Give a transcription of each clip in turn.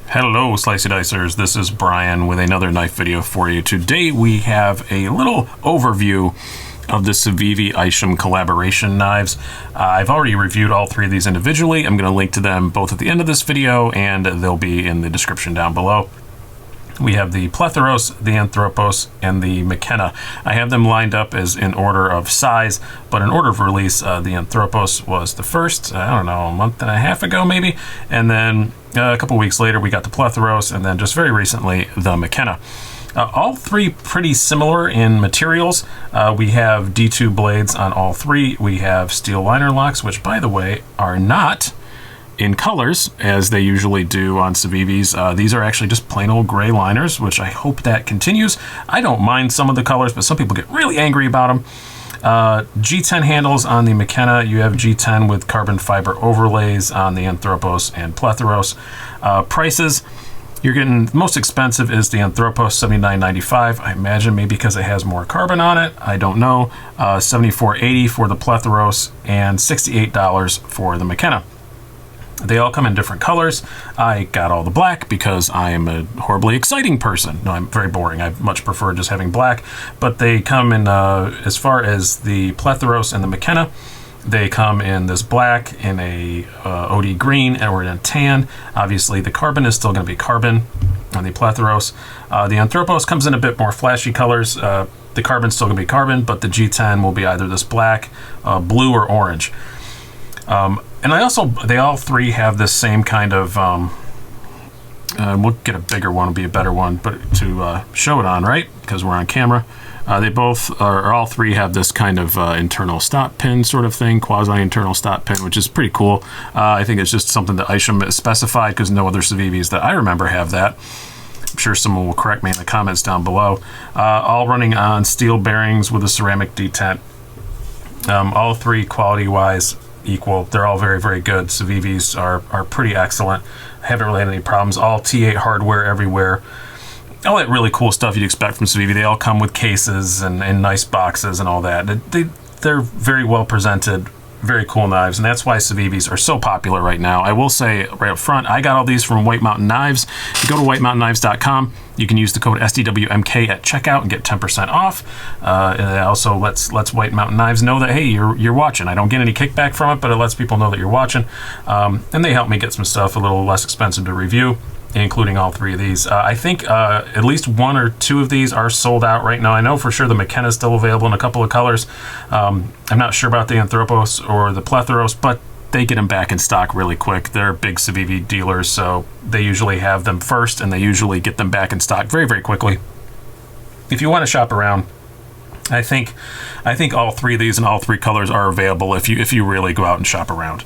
Hello Slicey Dicers, this is Brian with another knife video for you. Today we have a little overview of the Civivi Isham collaboration knives. I've already reviewed all three of these individually. I'm going to link to them both at the end of this video and they'll be in the description down below. We have the Plethoros, the Anthropos, and the McKenna. I have them lined up as in order of size, but in order of release, the Anthropos was the first, I don't know, a month and a half ago maybe, and then a couple weeks later we got the Plethoros, and then just very recently the McKenna. All three pretty similar in materials. We have D2 blades on all three. We have steel liner locks, which by the way are not in colors as they usually do on Civivis. These are actually just plain old gray liners, which I hope that continues. I don't mind some of the colors, but some people get really angry about them. G10 handles on the McKenna. You have G10 with carbon fiber overlays on the Anthropos and Plethoros. Prices, you're getting most expensive is the Anthropos, $79.95. I imagine maybe because it has more carbon on it. I don't know. $74.80 for the Plethoros and $68 for the McKenna. They all come in different colors. I got all the black because I am a horribly exciting person. No, I'm very boring. I much prefer just having black. But they come in, as far as the Plethoros and the McKenna, they come in this black, in a OD green, or in a tan. Obviously, the carbon is still going to be carbon on the Plethoros. The Anthropos comes in a bit more flashy colors. The carbon's still going to be carbon, but the G10 will be either this black, blue, or orange. And they all three have this same kind of, we'll get a bigger one, will be a better one, but to show it on, right? Because we're on camera. They both, or all three have this kind of internal stop pin sort of thing, quasi-internal stop pin, which is pretty cool. I think it's just something that Isham has specified because no other Civivis that I remember have that. I'm sure someone will correct me in the comments down below. All running on steel bearings with a ceramic detent. All three quality-wise equal. They're all very, very good. Civivis are pretty excellent. I haven't really had any problems. All T8 hardware everywhere. All that really cool stuff you'd expect from Civivi. They all come with cases and nice boxes and all that. They're very well presented, very cool knives, and that's why Civivis are so popular right now. I will say right up front, I got all these from White Mountain Knives. You go to whitemountainKnives.com. You can use the code SDWMK at checkout and get 10% off. And it also lets White Mountain Knives know that, hey, you're watching. I don't get any kickback from it, but it lets people know that you're watching. And they help me get some stuff a little less expensive to review, including all three of these. I think at least one or two of these are sold out right now. I know for sure the McKenna is still available in a couple of colors. I'm not sure about the Anthropos or the Plethoros, but they get them back in stock really quick. They're big Civivi dealers, so they usually have them first, and they usually get them back in stock very, very quickly. If you want to shop around, I think all three of these and all three colors are available if you really go out and shop around.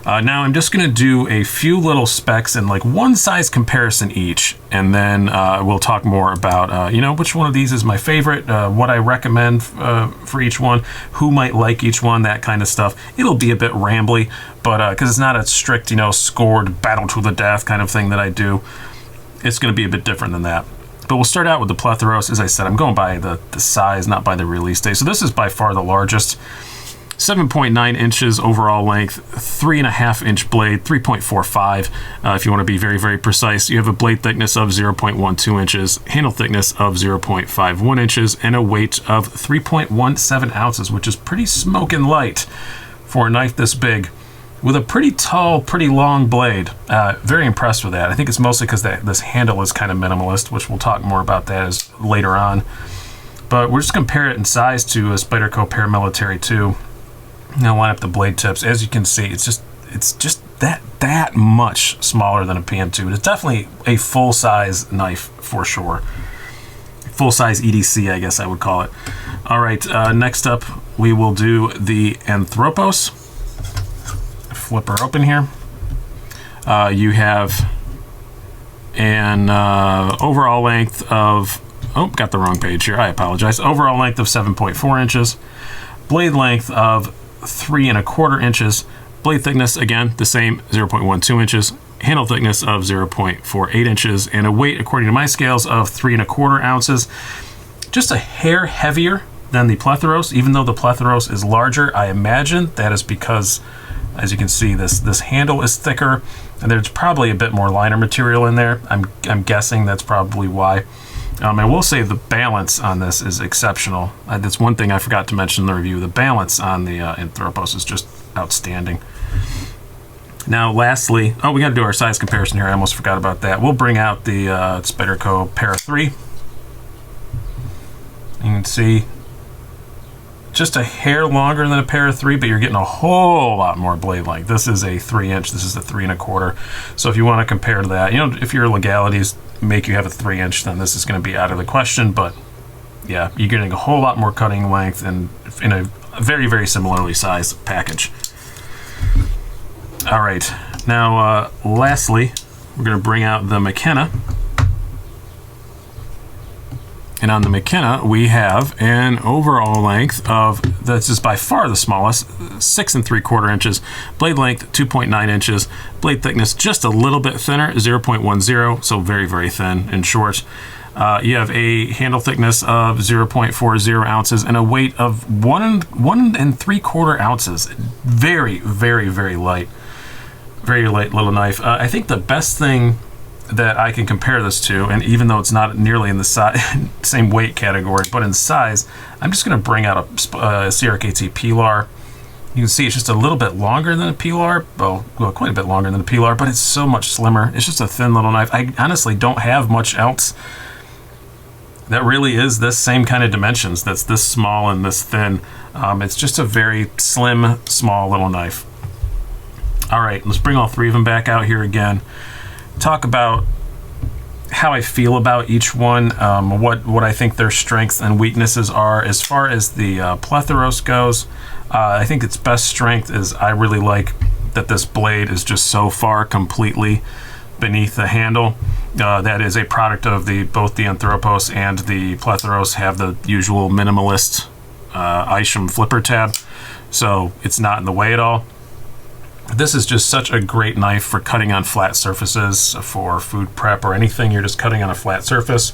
Now I'm just going to do a few little specs and like one size comparison each, and then we'll talk more about which one of these is my favorite, what I recommend for each one, who might like each one, that kind of stuff. It'll be a bit rambly, but because it's not a strict scored battle to the death kind of thing that I do, it's going to be a bit different than that. But we'll start out with the Plethoros. As I said, I'm going by the size, not by the release date. So this is by far the largest. 7.9 inches overall length, 3.5 inch blade, 3.45 if you want to be very, very precise. You have a blade thickness of 0.12 inches, handle thickness of 0.51 inches, and a weight of 3.17 ounces, which is pretty smoking light for a knife this big, with a pretty tall, pretty long blade. Very impressed with that. I think it's mostly because this handle is kind of minimalist, which we'll talk more about that later on. But we're just compare it in size to a Spyderco Paramilitary 2. Now line up the blade tips. As you can see, it's just that much smaller than a PM2. It's definitely a full-size knife for sure. Full-size EDC, I guess I would call it. All right, next up we will do the Anthropos. Flip her open here. You have an overall length of, got the wrong page here, I apologize. Overall length of 7.4 inches, blade length of 3.25 inches, blade thickness, again, the same, 0.12 inches, handle thickness of 0.48 inches, and a weight, according to my scales, of 3.25 ounces. Just a hair heavier than the Plethoros, even though the Plethoros is larger. I imagine that is because As you can see, this handle is thicker, and there's probably a bit more liner material in there. I'm guessing that's probably why. I will say the balance on this is exceptional. That's one thing I forgot to mention in the review. The balance on the Anthropos is just outstanding. Now, lastly, we got to do our size comparison here. I almost forgot about that. We'll bring out the Spyderco Para 3. You can see just a hair longer than a Para 3, but you're getting a whole lot more blade length. This is a 3-inch. This is a 3 1/4. So if you want to compare to that, if your legalities make you have a 3-inch, then this is going to be out of the question. But yeah, you're getting a whole lot more cutting length and in a very, very similarly sized package. All right, now lastly, we're going to bring out the McKenna. And on the McKenna, we have an overall length of, this is by far the smallest, 6 3/4 inches. Blade length, 2.9 inches. Blade thickness, just a little bit thinner, 0.10, so very, very thin and short. You have a handle thickness of 0.40 ounces and a weight of 1 3/4 ounces. Very, very, very light. Very light little knife. I think the best thing that I can compare this to, and even though it's not nearly in the same weight category, but in size, I'm just going to bring out a CRKT Pilar. You can see it's just a little bit longer than a Pilar, well, quite a bit longer than a Pilar, but it's so much slimmer. It's just a thin little knife. I honestly don't have much else that really is this same kind of dimensions, that's this small and this thin. It's just a very slim, small little knife. All right, let's bring all three of them back out here again. Talk about how I feel about each one, what I think their strengths and weaknesses are. As far as the Plethoros goes, I think its best strength is I really like that this blade is just so far completely beneath the handle. That is a product of both the Anthropos and the Plethoros have the usual minimalist Isham flipper tab, so it's not in the way at all. This is just such a great knife for cutting on flat surfaces, for food prep or anything you're just cutting on a flat surface.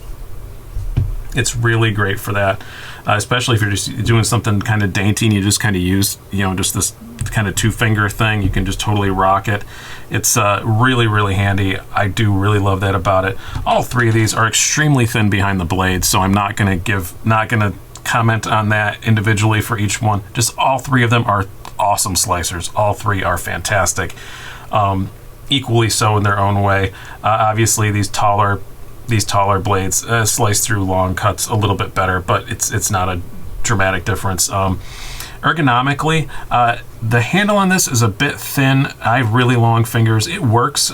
It's really great for that, especially if you're just doing something kind of dainty and you just kind of use, just this kind of 2-finger thing. You can just totally rock it. It's really, really handy. I do really love that about it. All three of these are extremely thin behind the blade, so I'm not going to comment on that individually for each one. Just all three of them are awesome slicers. All three are fantastic, equally so in their own way. Obviously, these taller blades slice through long cuts a little bit better, but it's not a dramatic difference. Ergonomically, the handle on this is a bit thin. I have really long fingers. It works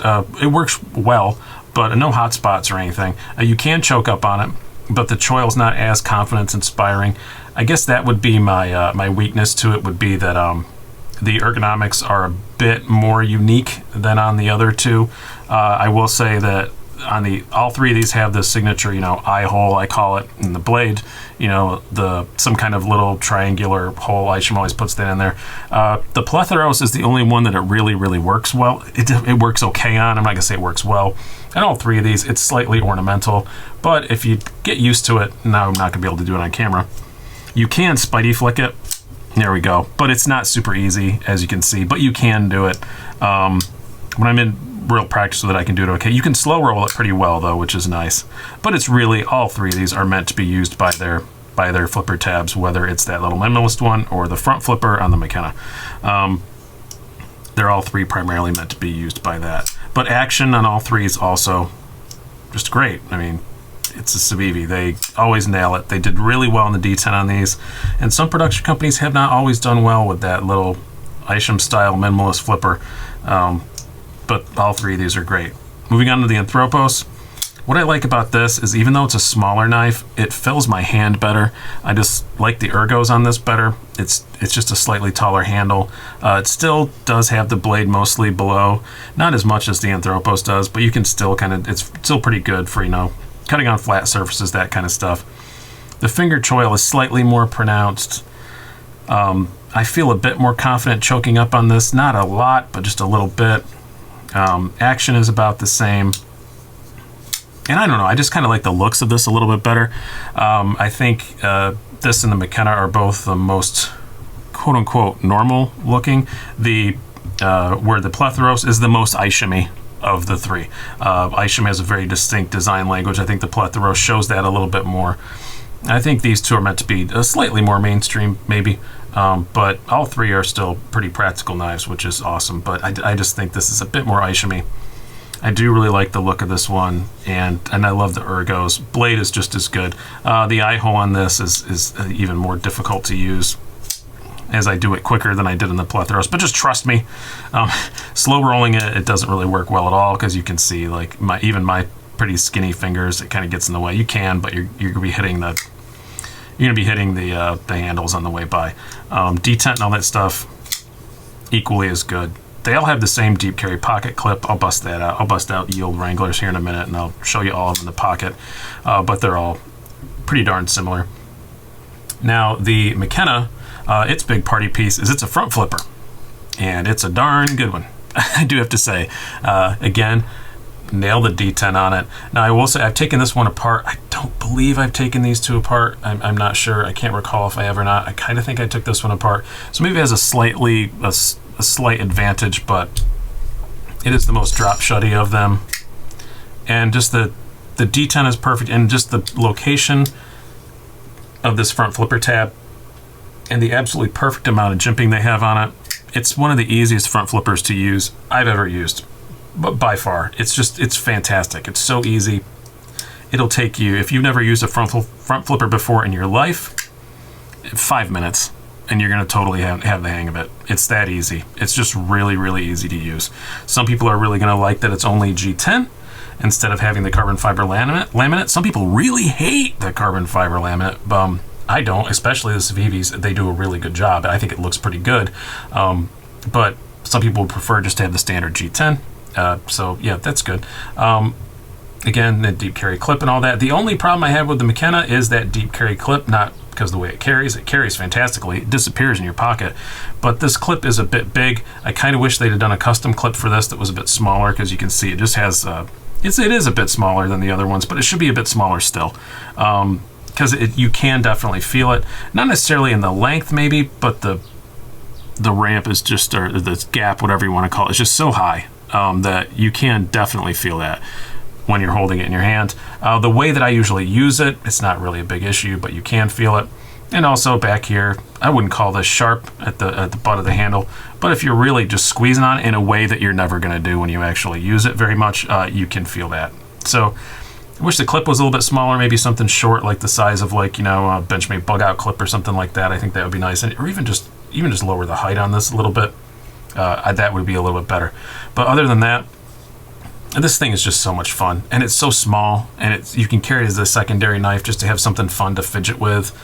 well, but no hot spots or anything. You can choke up on it, but the choil's not as confidence inspiring. I guess that would be my my weakness to it, would be that the ergonomics are a bit more unique than on the other two. I will say that on all three of these have the signature, eye hole, I call it, in the blade. Some kind of little triangular hole. Isham always puts that in there. The Plethoros is the only one that it really, really works well. It works okay on. I'm not gonna say it works well. And all three of these, it's slightly ornamental, but if you get used to it, now I'm not gonna be able to do it on camera. You can Spidey flick it. There we go. But it's not super easy, as you can see, but you can do it. When I'm in real practice with it, I can do it okay. You can slow roll it pretty well, though, which is nice. But it's really, all three of these are meant to be used by their flipper tabs, whether it's that little minimalist one or the front flipper on the McKenna. They're all three primarily meant to be used by that. But action on all three is also just great. I mean, it's a Civivi. They always nail it. They did really well in the D10 on these, and some production companies have not always done well with that little Isham style minimalist flipper, but all three of these are great. Moving on to the Anthropos, what I like about this is even though it's a smaller knife, it fills my hand better. I just like the ergos on this better. It's just a slightly taller handle. It still does have the blade mostly below, not as much as the Anthropos does, but you can still it's still pretty good for cutting on flat surfaces, that kind of stuff. The finger choil is slightly more pronounced. I feel a bit more confident choking up on this. Not a lot, but just a little bit. Action is about the same. And I don't know, I just kind of like the looks of this a little bit better. I think this and the McKenna are both the most quote-unquote normal looking. The where the Plethoros is the most Isham-y of the three. Isham has a very distinct design language. I think the Plethoros shows that a little bit more. I think these two are meant to be slightly more mainstream, maybe, but all three are still pretty practical knives, which is awesome. But I just think this is a bit more Isham-y. I do really like the look of this one, and I love the ergos. Blade is just as good. The eye hole on this is even more difficult to use, as I do it quicker than I did in the Plethoros. But just trust me, slow rolling it doesn't really work well at all, because you can see like even my pretty skinny fingers, it kind of gets in the way. You can, but you're gonna be hitting the handles on the way by. Detent and all that stuff equally as good. They all have the same deep carry pocket clip. I'll bust that out. I'll bust out Yield Wranglers here in a minute, and I'll show you all of them in the pocket. But they're all pretty darn similar. Now the McKenna, its big party piece is it's a front flipper, and it's a darn good one. I do have to say, again, nail the detent on it. Now I will say I've taken this one apart. I don't believe I've taken these two apart. I'm not sure. I can't recall if I have or not. I kind of think I took this one apart. So maybe it has a slight advantage, but it is the most drop shutty of them. And just the detent is perfect, and just the location of this front flipper tab and the absolutely perfect amount of jimping they have on it. It's one of the easiest front flippers to use I've ever used, but by far. It's fantastic. It's so easy. It'll take you, if you've never used a front flipper before in your life, 5 minutes, and you're going to totally have the hang of it. It's that easy. It's just really, really easy to use. Some people are really going to like that it's only G10 instead of having the carbon fiber laminate. Some people really hate the carbon fiber laminate. I don't, especially the Civivis. They do a really good job. I think it looks pretty good. But some people would prefer just to have the standard G10. So yeah, that's good. Again, the deep carry clip and all that. The only problem I have with the McKenna is that deep carry clip, not because of the way it carries fantastically. It disappears in your pocket. But this clip is a bit big. I kind of wish they'd have done a custom clip for this that was a bit smaller, because you can see it just has, it is a bit smaller than the other ones, but it should be a bit smaller still. Because you can definitely feel it. Not necessarily in the length maybe, but the ramp is just, or the gap, whatever you want to call it, is just so high that you can definitely feel that when you're holding it in your hand. The way that I usually use it, it's not really a big issue, but you can feel it. And also back here, I wouldn't call this sharp at the butt of the handle, but if you're really just squeezing on it in a way that you're never going to do when you actually use it very much, you can feel that. So I wish the clip was a little bit smaller, maybe something short, like the size of, like, a Benchmade bug out clip or something like that. I think that would be nice. Or even just lower the height on this a little bit. That would be a little bit better. But other than that, this thing is just so much fun, and it's so small, and you can carry it as a secondary knife just to have something fun to fidget with.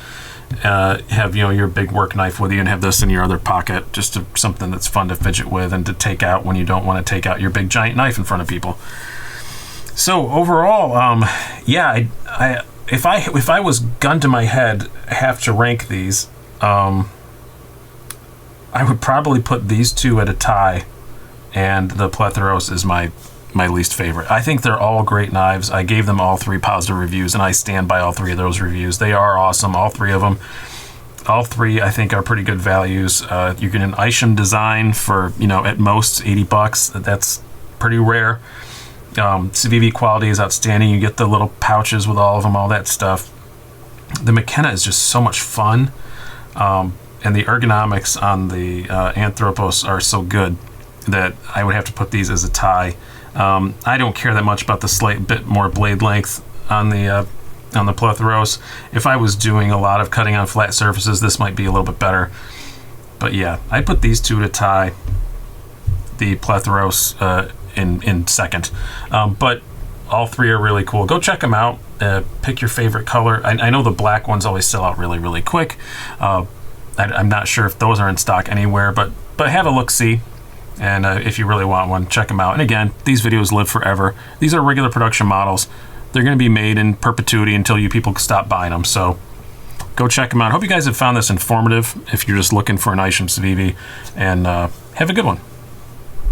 Have your big work knife with you, and have this in your other pocket, just something that's fun to fidget with and to take out when you don't want to take out your big giant knife in front of people. So overall, yeah, if I was gun to my head, have to rank these, I would probably put these two at a tie, and the Plethoros is my least favorite. I think they're all great knives. I gave them all 3 positive reviews, and I stand by all 3 of those reviews. They are awesome, all 3 of them. All 3, I think, are pretty good values. You get an Isham design for, at most $80. That's pretty rare. Civivi quality is outstanding. You get the little pouches with all of them, all that stuff. The McKenna is just so much fun, and the ergonomics on the Anthropos are so good that I would have to put these as a tie. I don't care that much about the slight bit more blade length on the Plethoros. If I was doing a lot of cutting on flat surfaces, this might be a little bit better. But yeah, I put these two to tie the Plethoros in second. But all 3 are really cool. Go check them out. Pick your favorite color. I know the black ones always sell out really, really quick. I'm not sure if those are in stock anywhere, but have a look-see. And if you really want one, check them out. And again, these videos live forever. These are regular production models. They're going to be made in perpetuity until you people stop buying them. So go check them out. Hope you guys have found this informative if you're just looking for an Isham Civivi. And have a good one.